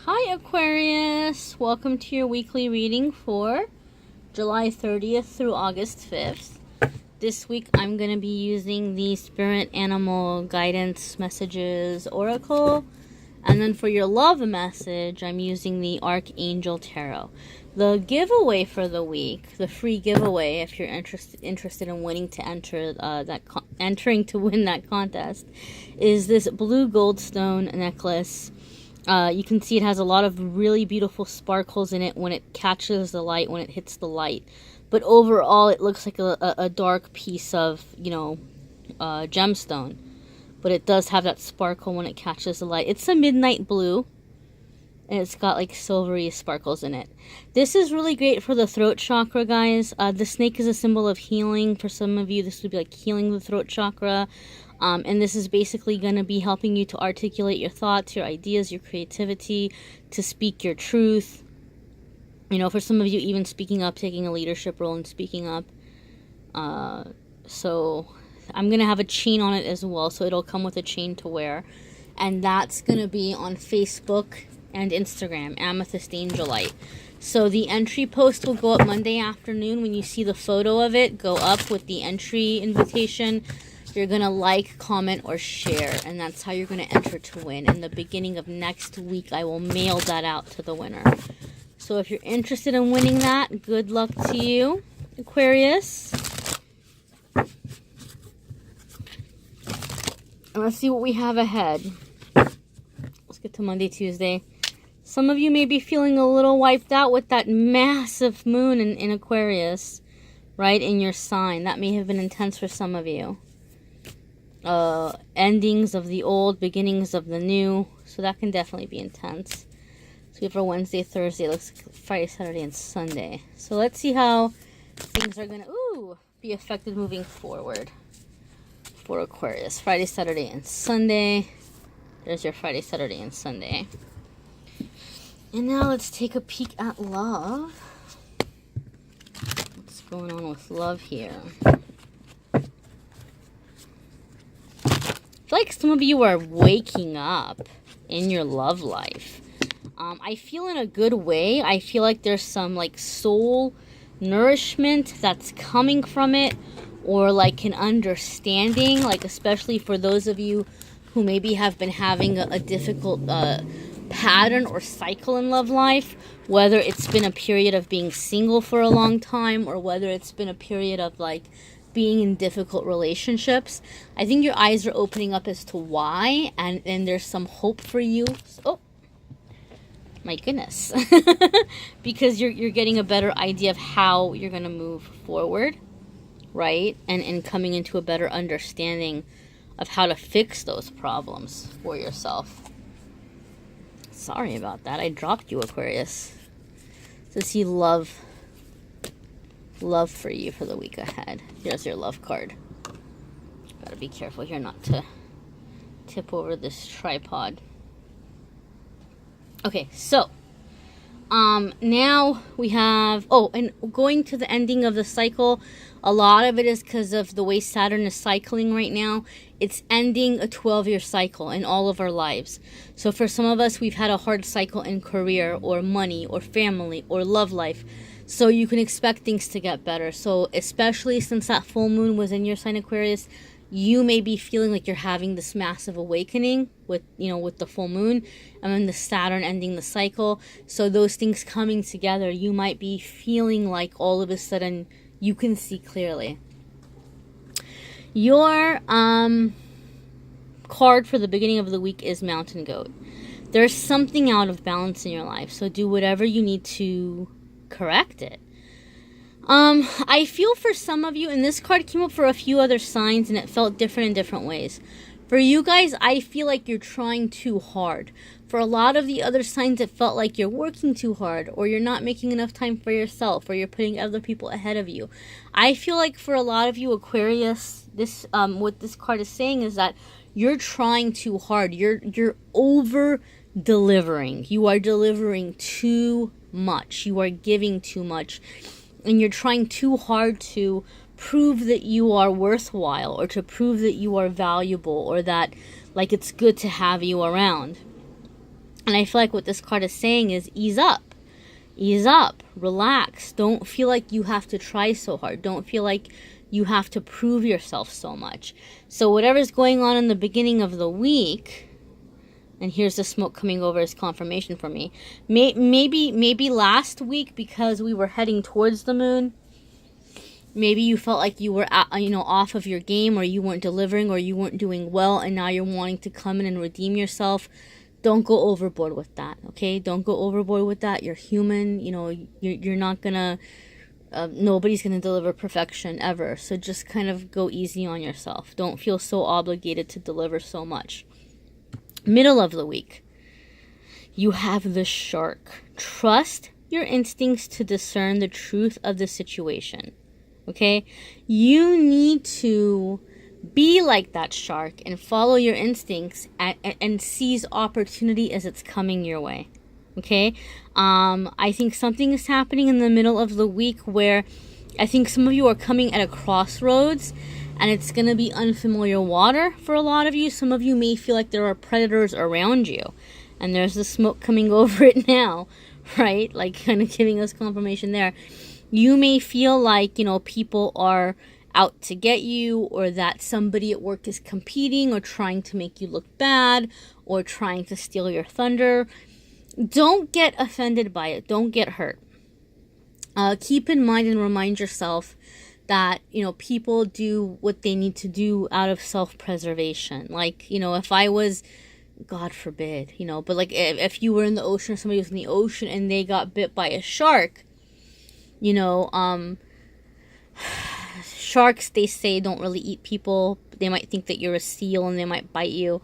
Hi Aquarius! Welcome to your weekly reading for July 30th through August 5th. This week I'm going to be using the Spirit Animal Guidance Messages Oracle. And then for your love message, I'm using the Archangel Tarot. The giveaway for the week, the free giveaway, if you're interested in winning to enter entering to win that contest, is this blue goldstone necklace. You can see it has a lot of really beautiful sparkles in it when it catches the light, when it hits the light. But overall, it looks like a dark piece of, gemstone. But it does have that sparkle when it catches the light. It's a midnight blue. And it's got like silvery sparkles in it. This is really great for the throat chakra, guys. The snake is a symbol of healing. For some of you, this would be like healing the throat chakra. And this is basically going to be helping you to articulate your thoughts, your ideas, your creativity, to speak your truth. For some of you, even speaking up, taking a leadership role and speaking up. So I'm going to have a chain on it as well, so it'll come with a chain to wear. And that's going to be on Facebook and Instagram, AmethystAngelLight. So the entry post will go up Monday afternoon. When you see the photo of it, go up with the entry invitation. You're going to like, comment, or share, and that's how you're going to enter to win. In the beginning of next week, I will mail that out to the winner. So if you're interested in winning that, good luck to you, Aquarius. And let's see what we have ahead. Let's get to Monday, Tuesday. Some of you may be feeling a little wiped out with that massive moon in Aquarius, right, in your sign. That may have been intense for some of you. Endings of the old, beginnings of the new. So that can definitely be intense. So we have for Wednesday, Thursday, looks like Friday, Saturday, and Sunday. So let's see how things are going to be affected moving forward for Aquarius. Friday, Saturday, and Sunday. There's your Friday, Saturday, and Sunday. And now let's take a peek at love. What's going on with love here? I feel like some of you are waking up in your love life. I feel in a good way. I feel like there's some like soul nourishment that's coming from it, or like an understanding, like especially for those of you who maybe have been having a difficult pattern or cycle in love life, whether it's been a period of being single for a long time, or whether it's been a period of like being in difficult relationships. I think your eyes are opening up as to why, and there's some hope for you. Oh my goodness. Because you're getting a better idea of how you're going to move forward, right? And coming into a better understanding of how to fix those problems for yourself. Sorry about that. I dropped you, Aquarius. To see love for you for the week ahead. Here's your love card. Gotta be careful here not to tip over this tripod. Okay, so now we have, and going to the ending of the cycle, a lot of it is because of the way Saturn is cycling right now. It's ending a 12-year cycle in all of our lives. So for some of us, we've had a hard cycle in career or money or family or love life. So you can expect things to get better. So especially since that full moon was in your sign, Aquarius, you may be feeling like you're having this massive awakening with the full moon, and then the Saturn ending the cycle. So those things coming together, you might be feeling like all of a sudden you can see clearly. Your card for the beginning of the week is Mountain Goat. There's something out of balance in your life, so do whatever you need to correct it. I feel for some of you, and this card came up for a few other signs, and it felt different in different ways. For you guys, I feel like you're trying too hard. For a lot of the other signs, it felt like you're working too hard, or you're not making enough time for yourself, or you're putting other people ahead of you. I feel like for a lot of you, Aquarius, this what this card is saying is that you're trying too hard. You're over delivering. You are delivering too much. You are giving too much. And you're trying too hard to prove that you are worthwhile, or to prove that you are valuable, or that like it's good to have you around. And I feel like what this card is saying is ease up. Ease up. Relax. Don't feel like you have to try so hard. Don't feel like you have to prove yourself so much. So whatever's going on in the beginning of the week, and here's the smoke coming over as confirmation for me. Maybe last week, because we were heading towards the moon, maybe you felt like you were off of your game, or you weren't delivering, or you weren't doing well, and now you're wanting to come in and redeem yourself. Don't go overboard with that, okay? Don't go overboard with that. You're human. You're not gonna... nobody's gonna deliver perfection ever. So just kind of go easy on yourself. Don't feel so obligated to deliver so much. Middle of the week, you have the Shark. Trust your instincts to discern the truth of the situation, okay? You need to be like that shark and follow your instincts and seize opportunity as it's coming your way, okay? I think something is happening in the middle of the week where I think some of you are coming at a crossroads, and it's going to be unfamiliar water for a lot of you. Some of you may feel like there are predators around you, and there's the smoke coming over it now, right? Like kind of giving us confirmation there. You may feel like, people are out to get you, or that somebody at work is competing or trying to make you look bad or trying to steal your thunder. Don't get offended by it. Don't get hurt. Keep in mind and remind yourself that, people do what they need to do out of self-preservation. Like, if I was, God forbid, but like if you were in the ocean, or somebody was in the ocean and they got bit by a shark, sharks, they say, don't really eat people. They might think that you're a seal and they might bite you.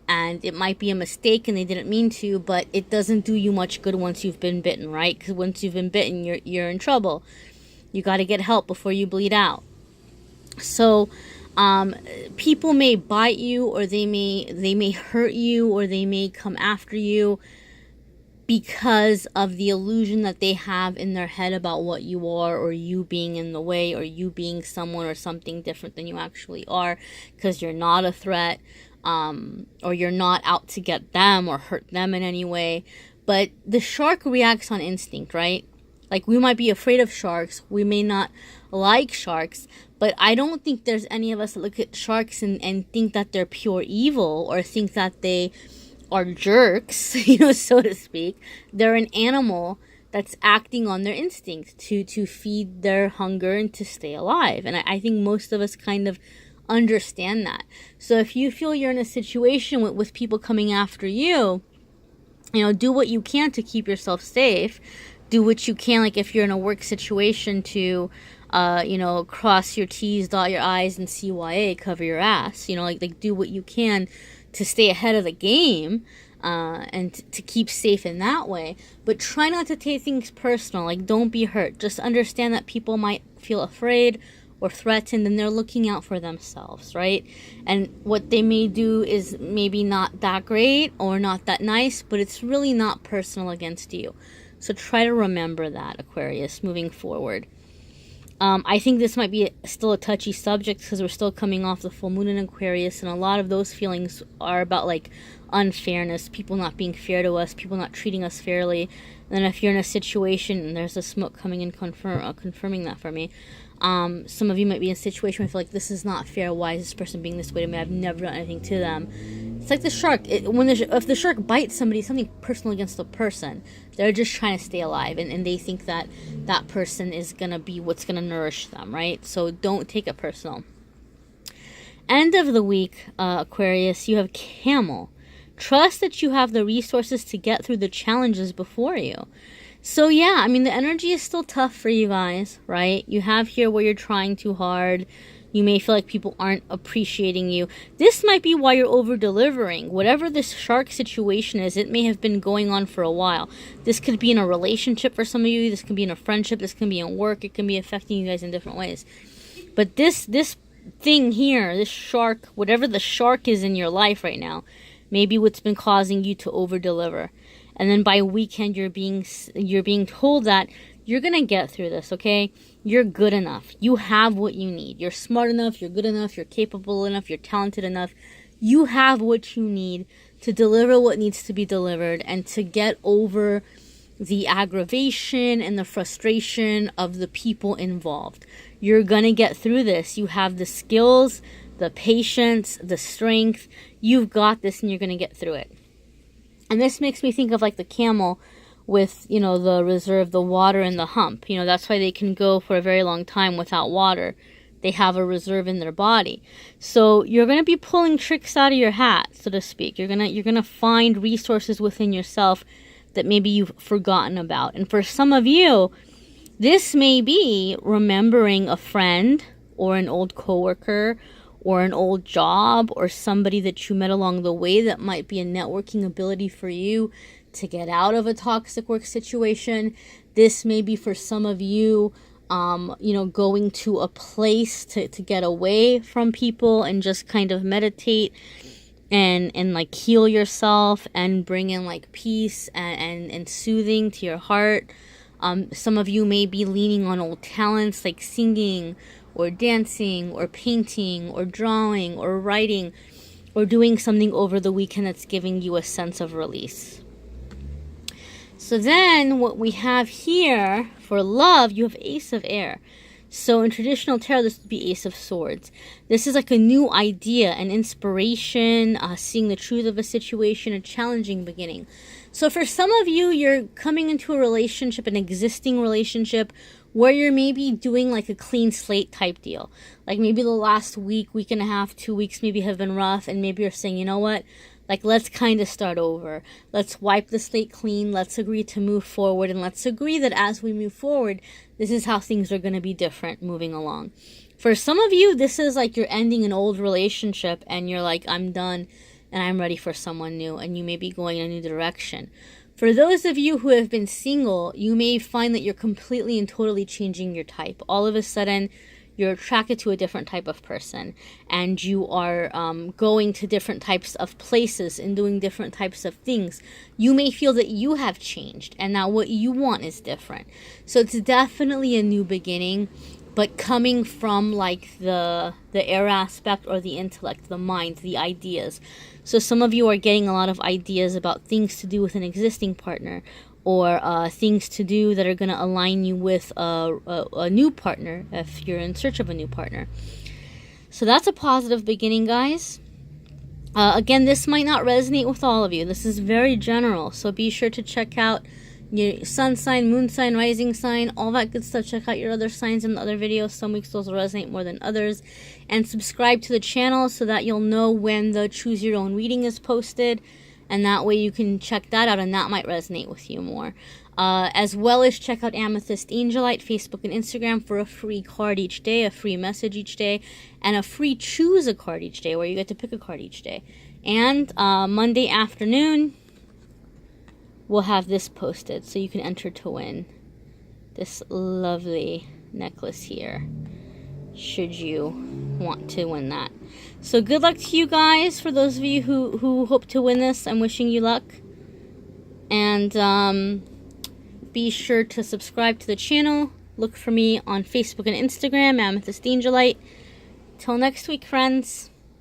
And it might be a mistake and they didn't mean to, but it doesn't do you much good once you've been bitten, right? Because once you've been bitten, you're in trouble. You got to get help before you bleed out. So people may bite you, or they may hurt you, or they may come after you because of the illusion that they have in their head about what you are, or you being in the way, or you being someone or something different than you actually are, because you're not a threat, or you're not out to get them or hurt them in any way. But the shark reacts on instinct, right? Like, we might be afraid of sharks, we may not like sharks, but I don't think there's any of us that look at sharks and think that they're pure evil, or think that they are jerks, so to speak. They're an animal that's acting on their instincts to feed their hunger and to stay alive. And I think most of us kind of understand that. So if you feel you're in a situation with people coming after you, do what you can to keep yourself safe. Do what you can, like if you're in a work situation, to cross your T's, dot your I's, and CYA, cover your ass. Like do what you can to stay ahead of the game, and to keep safe in that way. But try not to take things personal. Like, don't be hurt. Just understand that people might feel afraid or threatened, and they're looking out for themselves, right? And what they may do is maybe not that great or not that nice, but it's really not personal against you. So try to remember that, Aquarius, moving forward. I think this might be still a touchy subject because we're still coming off the full moon in Aquarius, and a lot of those feelings are about like unfairness, people not being fair to us, people not treating us fairly. And then if you're in a situation, and there's a smoke coming in confirming that for me, some of you might be in a situation where you feel like this is not fair. Why is this person being this way to me? I've never done anything to them. It's like the shark. If the shark bites somebody, something personal against the person, they're just trying to stay alive, and they think that that person is going to be what's going to nourish them, right? So don't take it personal. End of the week, Aquarius, you have Camel. Trust that you have the resources to get through the challenges before you. So yeah, I mean, the energy is still tough for you guys, right? You have here where you're trying too hard. You may feel like people aren't appreciating you. This might be why you're over-delivering. Whatever this shark situation is, it may have been going on for a while. This could be in a relationship for some of you. This could be in a friendship. This can be in work. It can be affecting you guys in different ways. But this thing here, this shark, whatever the shark is in your life right now, maybe what's been causing you to over-deliver. And then by weekend, you're being told that you're going to get through this, okay? You're good enough. You have what you need. You're smart enough. You're good enough. You're capable enough. You're talented enough. You have what you need to deliver what needs to be delivered and to get over the aggravation and the frustration of the people involved. You're going to get through this. You have the skills, the patience, the strength. You've got this and you're going to get through it. And this makes me think of like the camel with, you know, the reserve, the water and the hump. You know, that's why they can go for a very long time without water. They have a reserve in their body. So you're going to be pulling tricks out of your hat, so to speak. You're going to find resources within yourself that maybe you've forgotten about. And for some of you, this may be remembering a friend or an old coworker or an old job or somebody that you met along the way that might be a networking ability for you to get out of a toxic work situation. This may be for some of you, you know, going to a place to get away from people and just kind of meditate and like heal yourself and bring in like peace and soothing to your heart. Some of you may be leaning on old talents like singing or dancing or painting or drawing or writing or doing something over the weekend that's giving you a sense of release. So then what we have here for love, you have Ace of Air. So in traditional tarot, this would be Ace of Swords. This is like a new idea, an inspiration, seeing the truth of a situation, a challenging beginning. So for some of you, you're coming into a relationship, an existing relationship, where you're maybe doing like a clean slate type deal. Like maybe the last week, week and a half, 2 weeks maybe have been rough, and maybe you're saying, you know what? Like, let's kind of start over. Let's wipe the slate clean. Let's agree to move forward. And let's agree that as we move forward, this is how things are going to be different moving along. For some of you, this is like you're ending an old relationship and you're like, I'm done and I'm ready for someone new. And you may be going in a new direction. For those of you who have been single, you may find that you're completely and totally changing your type. All of a sudden, you're attracted to a different type of person, and you are going to different types of places and doing different types of things. You may feel that you have changed, and now what you want is different. So it's definitely a new beginning, but coming from like the air aspect or the intellect, the mind, the ideas. So some of you are getting a lot of ideas about things to do with an existing partner, or things to do that are going to align you with a new partner if you're in search of a new partner. So that's a positive beginning, guys. Again, this might not resonate with all of you. This is very general, so be sure to check out your sun sign, moon sign, rising sign, all that good stuff. Check out your other signs in the other videos. Some weeks those will resonate more than others. And subscribe to the channel so that you'll know when the Choose Your Own reading is posted. And that way you can check that out, and that might resonate with you more. As well as check out AmethystAngelLight, Facebook and Instagram for a free card each day, a free message each day, and a free choose a card each day where you get to pick a card each day. And Monday afternoon, we'll have this posted so you can enter to win this lovely necklace here, should you want to win that. So good luck to you guys. For those of you who hope to win this, I'm wishing you luck. And be sure to subscribe to the channel. Look for me on Facebook and Instagram, AmethystAngelLight. Till next week, friends.